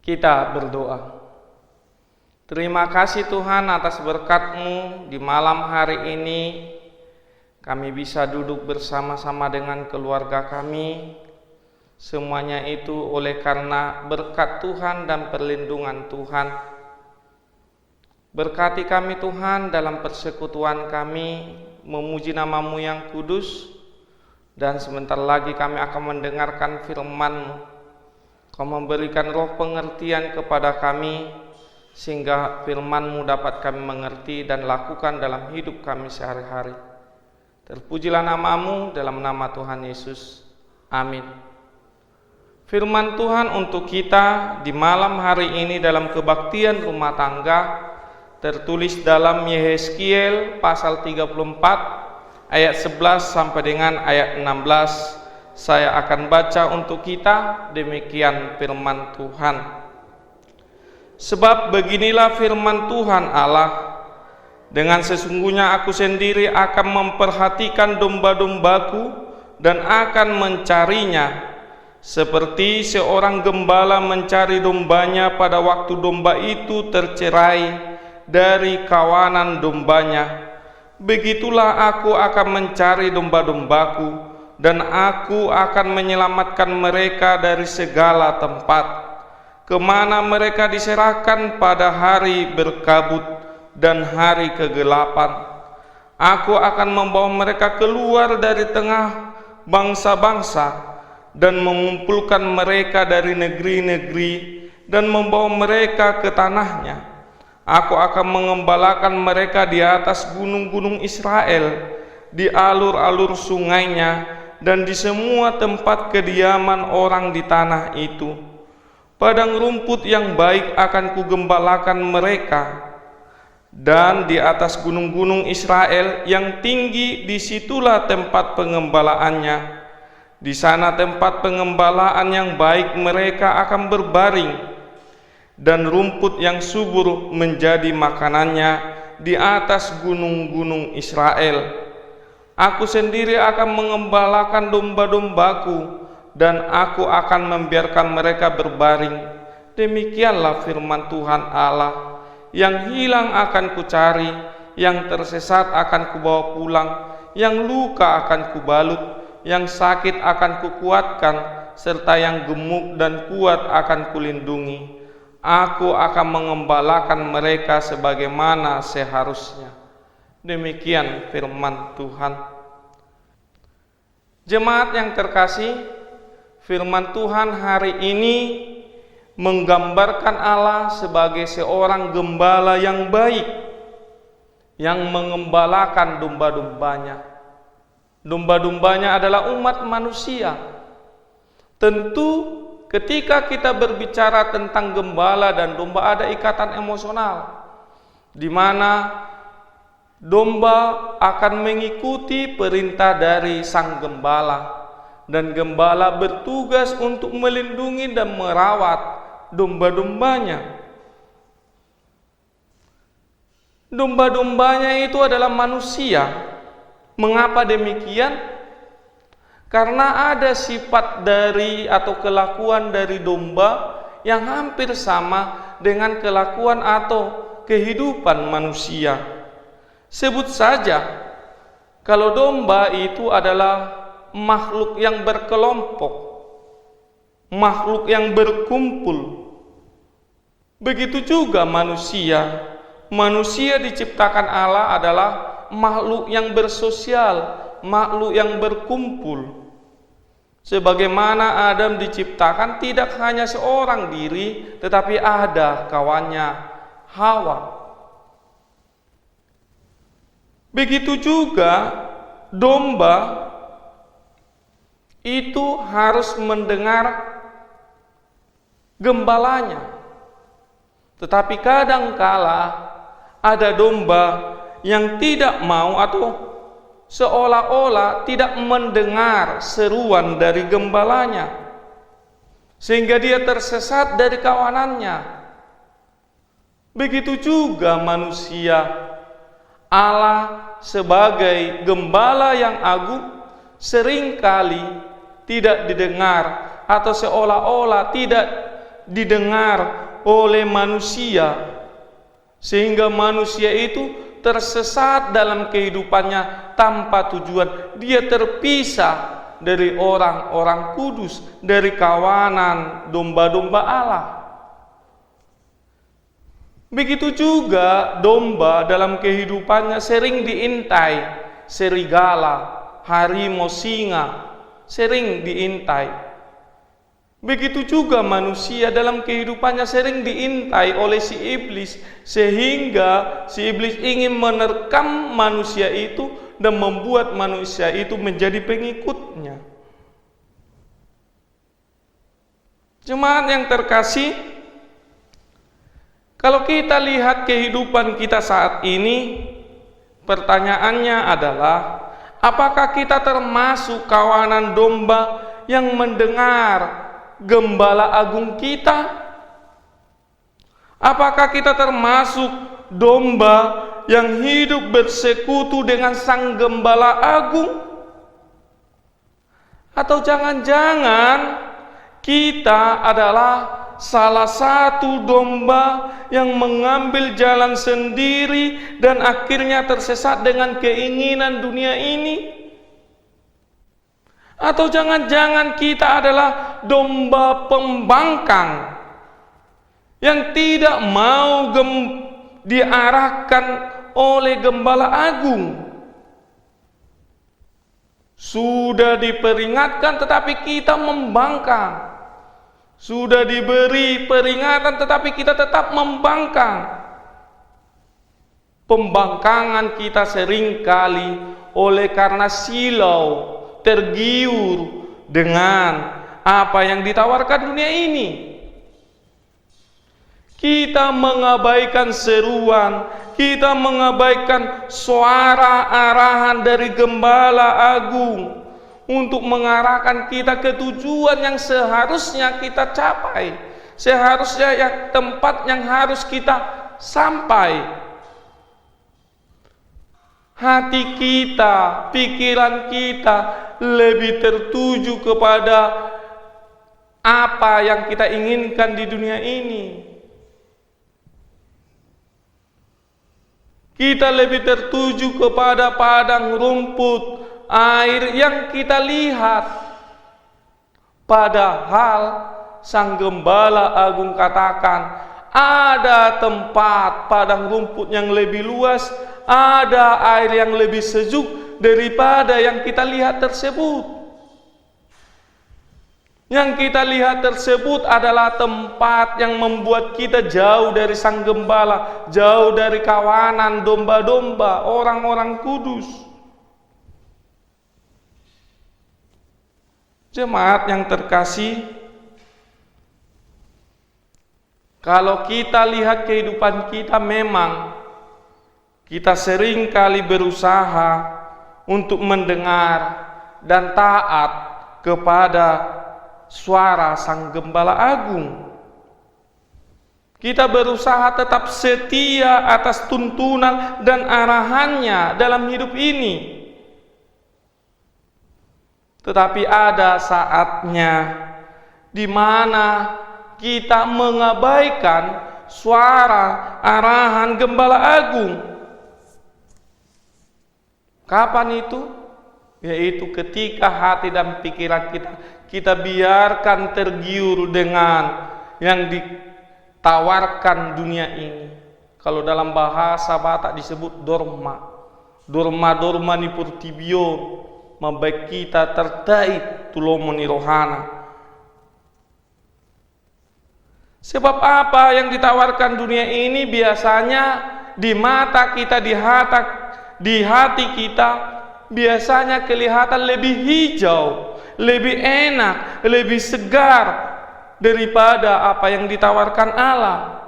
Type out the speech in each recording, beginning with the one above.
Kita berdoa. Terima kasih Tuhan atas berkat-Mu di malam hari ini. Kami bisa duduk bersama-sama dengan keluarga kami. Semuanya itu oleh karena berkat Tuhan dan perlindungan Tuhan. Berkati kami Tuhan dalam persekutuan kami, memuji nama-Mu yang kudus. Dan sebentar lagi kami akan mendengarkan firman-Mu. Kau memberikan roh pengertian kepada kami, sehingga firman-Mu dapat kami mengerti dan lakukan dalam hidup kami sehari-hari. Terpujilah nama-Mu dalam nama Tuhan Yesus. Amin. Firman Tuhan untuk kita di malam hari ini dalam kebaktian rumah tangga tertulis dalam Yehezkiel pasal 34 ayat 11 sampai dengan ayat 16. Saya akan baca untuk kita, demikian firman Tuhan. Sebab beginilah firman Tuhan Allah, dengan sesungguhnya aku sendiri akan memperhatikan domba-dombaku dan akan mencarinya, seperti seorang gembala mencari dombanya pada waktu domba itu tercerai dari kawanan dombanya. Begitulah aku akan mencari domba-dombaku, dan aku akan menyelamatkan mereka dari segala tempat, kemana mereka diserahkan pada hari berkabut dan hari kegelapan. Aku akan membawa mereka keluar dari tengah bangsa-bangsa dan mengumpulkan mereka dari negeri-negeri dan membawa mereka ke tanahnya. Aku akan mengembalakan mereka di atas gunung-gunung Israel, di alur-alur sungainya, dan di semua tempat kediaman orang di tanah itu. Padang rumput yang baik akan kugembalakan mereka, dan di atas gunung-gunung Israel yang tinggi, disitulah tempat pengembalaannya. Di sana tempat pengembalaan yang baik mereka akan berbaring, dan rumput yang subur menjadi makanannya di atas gunung-gunung Israel. Aku sendiri akan mengembalakan domba-dombaku, dan aku akan membiarkan mereka berbaring. Demikianlah firman Tuhan Allah. Yang hilang akan kucari, yang tersesat akan kubawa pulang, yang luka akan kubalut, yang sakit akan kukuatkan, serta yang gemuk dan kuat akan kulindungi. Aku akan mengembalakan mereka sebagaimana seharusnya. Demikian firman Tuhan. Jemaat yang terkasih, firman Tuhan hari ini menggambarkan Allah sebagai seorang gembala yang baik, yang mengembalakan domba-dombanya. Domba-dombanya adalah umat manusia. Tentu ketika kita berbicara tentang gembala dan domba ada ikatan emosional, di mana domba akan mengikuti perintah dari sang gembala, dan gembala bertugas untuk melindungi dan merawat domba-dombanya. Domba-dombanya itu adalah manusia. Mengapa demikian? Karena ada sifat dari atau kelakuan dari domba yang hampir sama dengan kelakuan atau kehidupan manusia. Sebut saja, kalau domba itu adalah makhluk yang berkelompok, makhluk yang berkumpul. Begitu juga manusia. Manusia diciptakan Allah adalah makhluk yang bersosial, makhluk yang berkumpul. Sebagaimana Adam diciptakan tidak hanya seorang diri, tetapi ada kawannya, Hawa. Begitu juga domba itu harus mendengar gembalanya. Tetapi kadangkala ada domba yang tidak mau atau seolah-olah tidak mendengar seruan dari gembalanya, sehingga dia tersesat dari kawanannya. Begitu juga manusia. Allah sebagai gembala yang agung seringkali tidak didengar atau seolah-olah tidak didengar oleh manusia, sehingga manusia itu tersesat dalam kehidupannya tanpa tujuan. Dia terpisah dari orang-orang kudus, dari kawanan domba-domba Allah. Begitu juga domba dalam kehidupannya sering diintai serigala, harimau, singa, sering diintai. Begitu juga manusia dalam kehidupannya sering diintai oleh si iblis, sehingga si iblis ingin menerkam manusia itu dan membuat manusia itu menjadi pengikutnya. Jemaat yang terkasih, kalau kita lihat kehidupan kita saat ini, pertanyaannya adalah, apakah kita termasuk kawanan domba yang mendengar gembala agung kita? Apakah kita termasuk domba yang hidup bersekutu dengan sang gembala agung? Atau jangan-jangan kita adalah salah satu domba yang mengambil jalan sendiri dan akhirnya tersesat dengan keinginan dunia ini? Atau jangan-jangan kita adalah domba pembangkang yang tidak mau diarahkan oleh gembala agung? Sudah diperingatkan tetapi kita membangkang. Sudah diberi peringatan tetapi kita tetap membangkang. Pembangkangan kita seringkali oleh karena silau, tergiur dengan apa yang ditawarkan dunia ini. Kita mengabaikan seruan, kita mengabaikan suara arahan dari gembala agung untuk mengarahkan kita ke tujuan yang seharusnya kita capai, seharusnya yang tempat yang harus kita sampai. Hati kita, pikiran kita lebih tertuju kepada apa yang kita inginkan di dunia ini. Kita lebih tertuju kepada padang rumput, air yang kita lihat. Padahal sang gembala agung katakan, ada tempat padang rumput yang lebih luas, ada air yang lebih sejuk daripada yang kita lihat tersebut. Yang kita lihat tersebut adalah tempat yang membuat kita jauh dari sang gembala, jauh dari kawanan domba-domba, orang-orang kudus. Jemaat yang terkasih, kalau kita lihat kehidupan kita, memang kita sering kali berusaha untuk mendengar dan taat kepada suara sang gembala agung. Kita berusaha tetap setia atas tuntunan dan arahannya dalam hidup ini. Tetapi ada saatnya di mana kita mengabaikan suara arahan gembala agung. Kapan itu? Yaitu ketika hati dan pikiran kita biarkan tergiur dengan yang ditawarkan dunia ini. Kalau dalam bahasa Batak disebut dorma. Dorma ni purtibio, mabaik kita tertai tulomoni rohana. Sebab apa yang ditawarkan dunia ini biasanya di mata kita, di hati kita, biasanya kelihatan lebih hijau, lebih enak, lebih segar daripada apa yang ditawarkan Allah.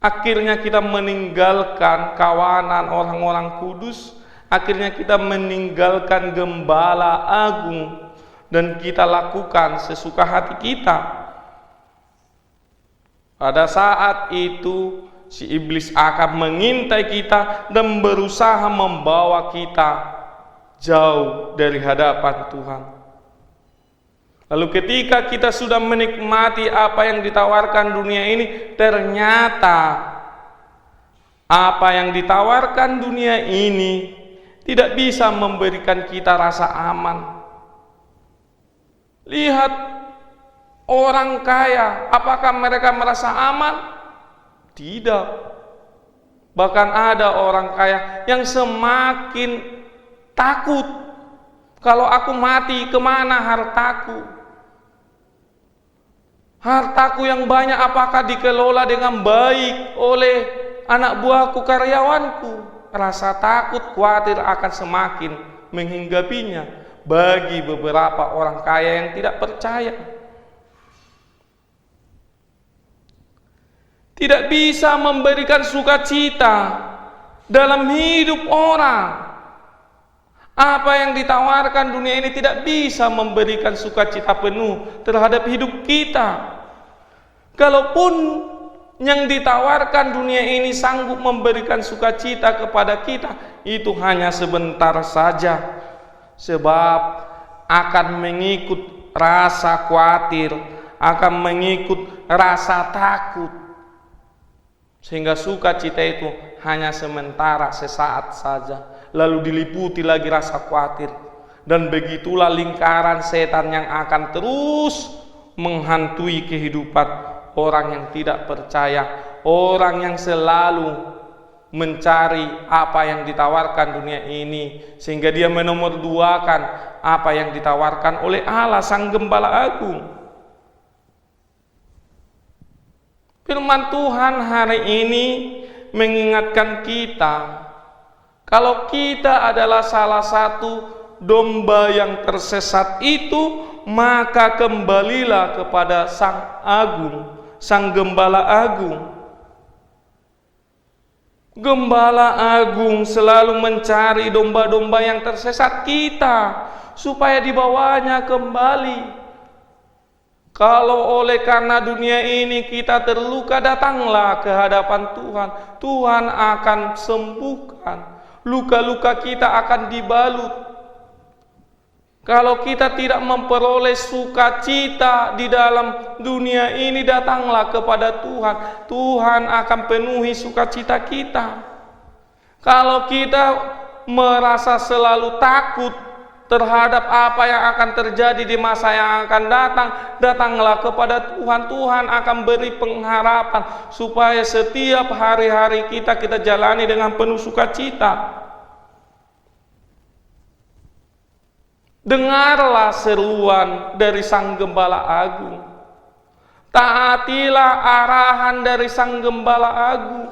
Akhirnya kita meninggalkan kawanan orang-orang kudus, akhirnya kita meninggalkan gembala agung, dan kita lakukan sesuka hati kita. Pada saat itu si iblis akan mengintai kita dan berusaha membawa kita jauh dari hadapan Tuhan. Lalu ketika kita sudah menikmati apa yang ditawarkan dunia ini, ternyata apa yang ditawarkan dunia ini tidak bisa memberikan kita rasa aman. Lihat orang kaya, apakah mereka merasa aman? Tidak. Bahkan ada orang kaya yang semakin takut. Kalau aku mati, kemana hartaku? Hartaku yang banyak apakah dikelola dengan baik oleh anak buahku, karyawanku? Rasa takut, khawatir akan semakin menghinggapinya bagi beberapa orang kaya yang tidak percaya. Tidak bisa memberikan sukacita dalam hidup orang. Apa yang ditawarkan dunia ini tidak bisa memberikan sukacita penuh terhadap hidup kita. Kalaupun yang ditawarkan dunia ini sanggup memberikan sukacita kepada kita, itu hanya sebentar saja. Sebab akan mengikut rasa khawatir, akan mengikut rasa takut. Sehingga sukacita itu hanya sementara, sesaat saja, lalu diliputi lagi rasa khawatir. Dan begitulah lingkaran setan yang akan terus menghantui kehidupan orang yang tidak percaya, orang yang selalu mencari apa yang ditawarkan dunia ini, sehingga dia menomorduakan apa yang ditawarkan oleh Allah Sang Gembala Agung. Firman Tuhan hari ini mengingatkan kita, kalau kita adalah salah satu domba yang tersesat itu, maka kembalilah kepada Sang Agung, Sang Gembala Agung. Gembala Agung selalu mencari domba-domba yang tersesat kita, supaya dibawanya kembali. Kalau oleh karena dunia ini kita terluka, datanglah ke hadapan Tuhan. Tuhan akan sembuhkan. Luka-luka kita akan dibalut. Kalau kita tidak memperoleh sukacita di dalam dunia ini, datanglah kepada Tuhan. Tuhan akan penuhi sukacita kita. Kalau kita merasa selalu takut terhadap apa yang akan terjadi di masa yang akan datang, datanglah kepada Tuhan. Tuhan akan beri pengharapan supaya setiap hari-hari kita jalani dengan penuh sukacita. Dengarlah seruan dari Sang Gembala Agung. Taatilah arahan dari Sang Gembala Agung.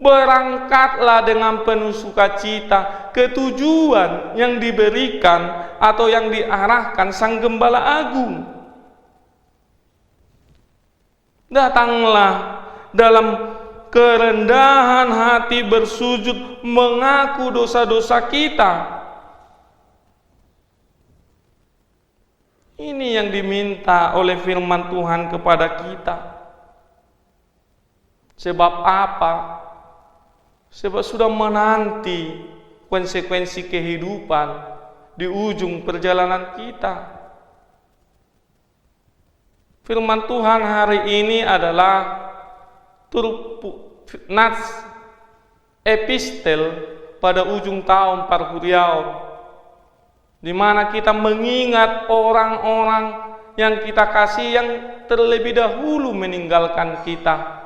Berangkatlah dengan penuh sukacita ke tujuan yang diberikan atau yang diarahkan Sang Gembala Agung. Datanglah dalam kerendahan hati, bersujud, mengaku dosa-dosa kita. Ini yang diminta oleh firman Tuhan kepada kita. Sebab apa? Sebab sudah menanti konsekuensi kehidupan di ujung perjalanan kita. Firman Tuhan hari ini adalah nats epistel pada ujung tahun Parhuriau, di mana kita mengingat orang-orang yang kita kasih yang terlebih dahulu meninggalkan kita.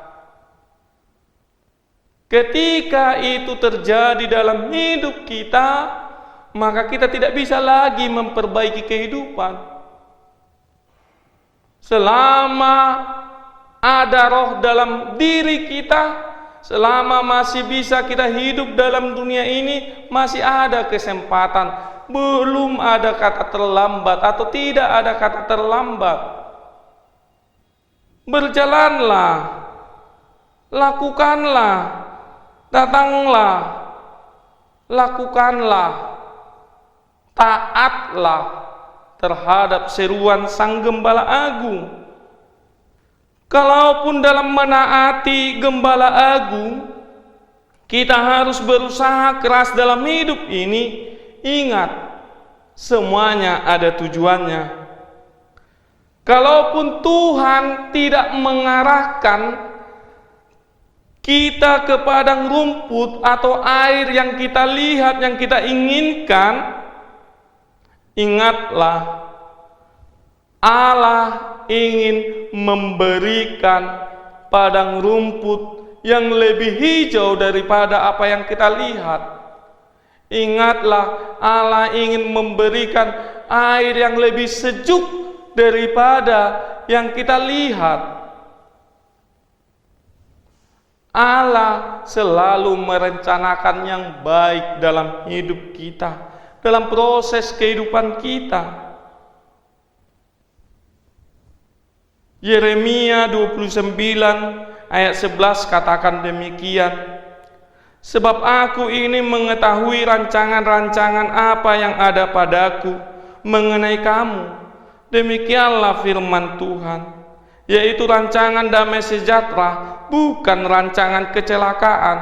Ketika itu terjadi dalam hidup kita, maka kita tidak bisa lagi memperbaiki kehidupan. Selama ada roh dalam diri kita, selama masih bisa kita hidup dalam dunia ini, masih ada kesempatan. Belum ada kata terlambat atau tidak ada kata terlambat. Berjalanlah, lakukanlah, datanglah, lakukanlah, taatlah terhadap seruan Sang Gembala Agung. Kalaupun dalam menaati Gembala Agung, kita harus berusaha keras dalam hidup ini. Ingat, semuanya ada tujuannya. Kalaupun Tuhan tidak mengarahkan kita ke padang rumput atau air yang kita lihat, yang kita inginkan, ingatlah, Allah ingin memberikan padang rumput yang lebih hijau daripada apa yang kita lihat. Ingatlah, Allah ingin memberikan air yang lebih sejuk daripada yang kita lihat. Allah selalu merencanakan yang baik dalam hidup kita, dalam proses kehidupan kita. Yeremia 29 ayat 11 katakan demikian, sebab aku ini mengetahui rancangan-rancangan apa yang ada padaku mengenai kamu. Demikianlah firman Tuhan, yaitu rancangan damai sejahtera, bukan rancangan kecelakaan,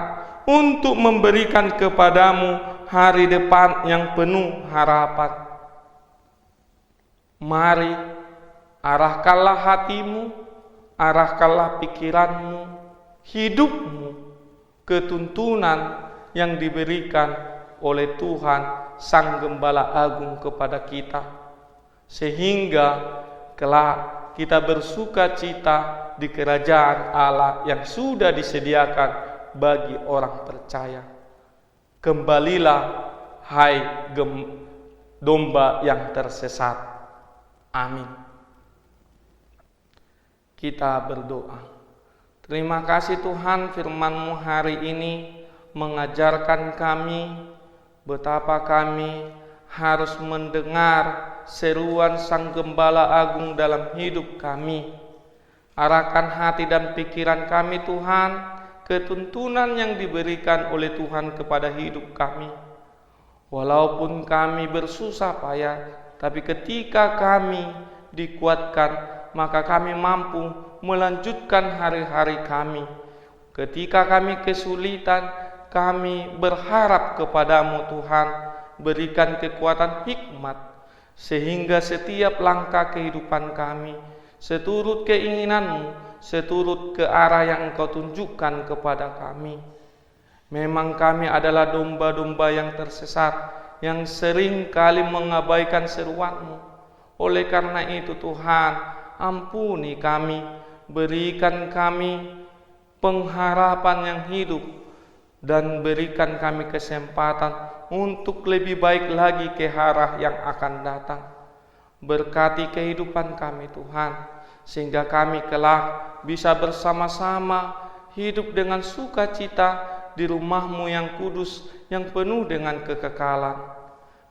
untuk memberikan kepadamu hari depan yang penuh harapan. Mari, arahkanlah hatimu, arahkanlah pikiranmu, hidupmu ke tuntunan yang diberikan oleh Tuhan Sang Gembala Agung kepada kita, sehingga kelak kita bersuka cita di kerajaan Allah yang sudah disediakan bagi orang percaya. Kembalilah, hai domba yang tersesat. Amin. Kita berdoa. Terima kasih Tuhan, firman-Mu hari ini mengajarkan kami betapa kami harus mendengar seruan Sang Gembala Agung dalam hidup kami. Arahkan hati dan pikiran kami Tuhan ke tuntunan yang diberikan oleh Tuhan kepada hidup kami. Walaupun kami bersusah payah, tapi ketika kami dikuatkan, maka kami mampu melanjutkan hari-hari kami. Ketika kami kesulitan, kami berharap kepadamu Tuhan, berikan kekuatan hikmat, sehingga setiap langkah kehidupan kami seturut keinginanmu, seturut ke arah yang Engkau tunjukkan kepada kami. Memang kami adalah domba-domba yang tersesat, yang sering kali mengabaikan seruan-Mu. Oleh karena itu Tuhan, ampuni kami, berikan kami pengharapan yang hidup, dan berikan kami kesempatan untuk lebih baik lagi ke arah yang akan datang. Berkati kehidupan kami Tuhan, sehingga kami kelak bisa bersama-sama hidup dengan sukacita di rumah-Mu yang kudus, yang penuh dengan kekekalan.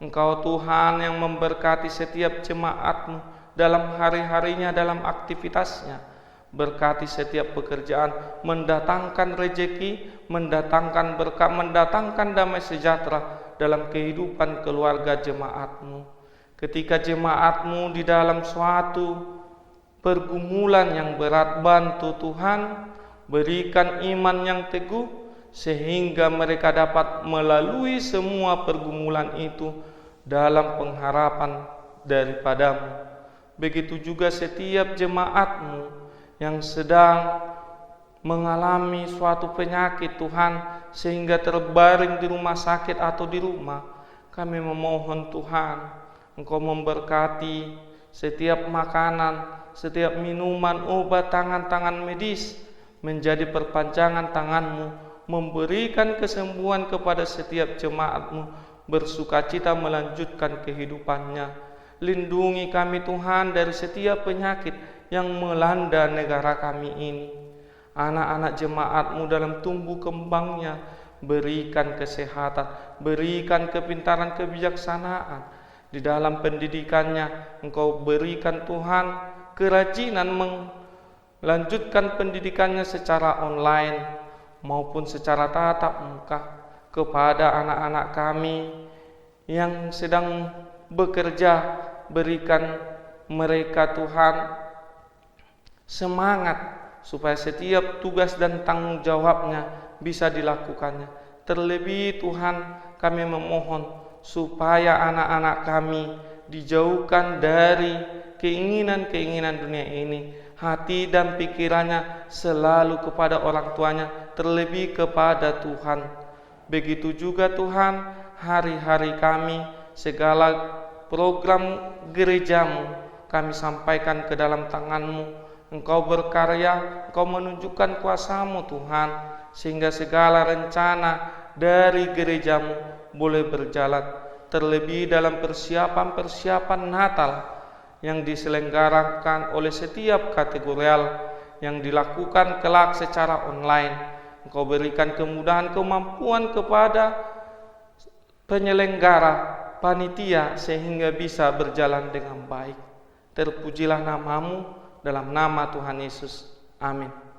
Engkau Tuhan yang memberkati setiap jemaat-Mu dalam hari-harinya, dalam aktivitasnya. Berkati setiap pekerjaan, mendatangkan rejeki, mendatangkan berkah, mendatangkan damai sejahtera dalam kehidupan keluarga jemaat-Mu. Ketika jemaat-Mu di dalam suatu pergumulan yang berat, bantu Tuhan, berikan iman yang teguh, sehingga mereka dapat melalui semua pergumulan itu dalam pengharapan daripada-Mu. Begitu juga setiap jemaat-Mu yang sedang mengalami suatu penyakit Tuhan, sehingga terbaring di rumah sakit atau di rumah. Kami memohon Tuhan, Engkau memberkati setiap makanan, setiap minuman, obat, tangan-tangan medis menjadi perpanjangan tangan-Mu, memberikan kesembuhan kepada setiap jemaat-Mu, bersukacita melanjutkan kehidupannya. Lindungi kami Tuhan dari setiap penyakit yang melanda negara kami ini. Anak-anak jemaat-Mu dalam tumbuh kembangnya, berikan kesehatan, berikan kepintaran, kebijaksanaan. Di dalam pendidikannya, Engkau berikan Tuhan kerajinan melanjutkan pendidikannya secara online maupun secara tatap muka. Kepada anak-anak kami yang sedang bekerja, berikan mereka Tuhan semangat supaya setiap tugas dan tanggung jawabnya bisa dilakukannya. Terlebih Tuhan, kami memohon supaya anak-anak kami dijauhkan dari keinginan-keinginan dunia ini. Hati dan pikirannya selalu kepada orang tuanya, terlebih kepada Tuhan. Begitu juga Tuhan, hari-hari kami, segala program gerejamu kami sampaikan ke dalam tangan-Mu. Engkau berkarya, Engkau menunjukkan kuasa-Mu Tuhan, sehingga segala rencana dari gerejamu boleh berjalan. Terlebih dalam persiapan-persiapan Natal yang diselenggarakan oleh setiap kategorial yang dilakukan kelak secara online. Engkau berikan kemudahan, kemampuan kepada penyelenggara, panitia, sehingga bisa berjalan dengan baik. Terpujilah nama-Mu, dalam nama Tuhan Yesus. Amin.